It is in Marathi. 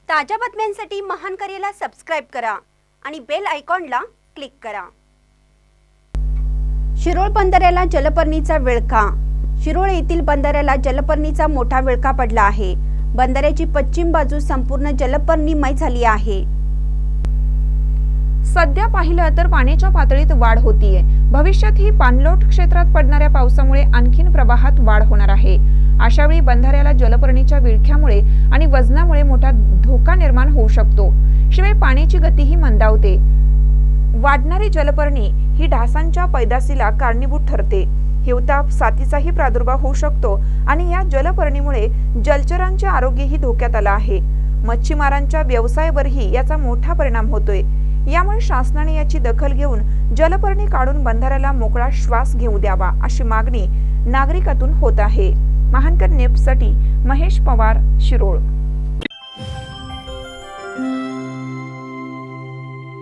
ताज्या बातम्यांसाठी महान करेला सबस्क्राइब करा आणि बेल आयकॉनला क्लिक करा। शिरोळ बंधाऱ्याला जलपर्णीचा विळखा। शिरोळ येथील बंधाऱ्याला जलपर्णीचा मोठा विळखा पडला आहे। बंधाऱ्याची पश्चिम बाजू संपूर्ण जलपर्णीमय झाली आहे। सध्या पाहिलं तर पाण्याच्या पातळीत वाढ होतीये। भविष्यात ही पाणलोट क्षेत्रात पडणाऱ्या पावसामुळे आणखीन प्रवाहात वाढ होणार आहे। अशावेळी बंधाऱ्याला जलपर्णीच्या विळख्यामुळे आणि वजनामुळे मोठा धोका निर्माण होऊ शकतो। शिवाय पाण्याची गतीही मंदावते। वाढणारी जलपर्णी ही ढासांच्या पैदासीला कारणीभूत ठरते। हिवताप साथीचाही प्रादुर्भाव होऊ शकतो आणि या जलपर्णीमुळे जलचरांचे आरोग्यही धोक्यात आले आहे। मच्छीमारांच्या व्यवसायावरही याचा मोठा परिणाम होतोय। यामुळे शासनाने याची दखल घेऊन जलपर्णी काढून बंधाऱ्याला मोकळा श्वास घेऊ द्यावा अशी मागणी नागरिकातून होत आहे। महानकर न्यूजसाठी महेश पवार, शिरोळ।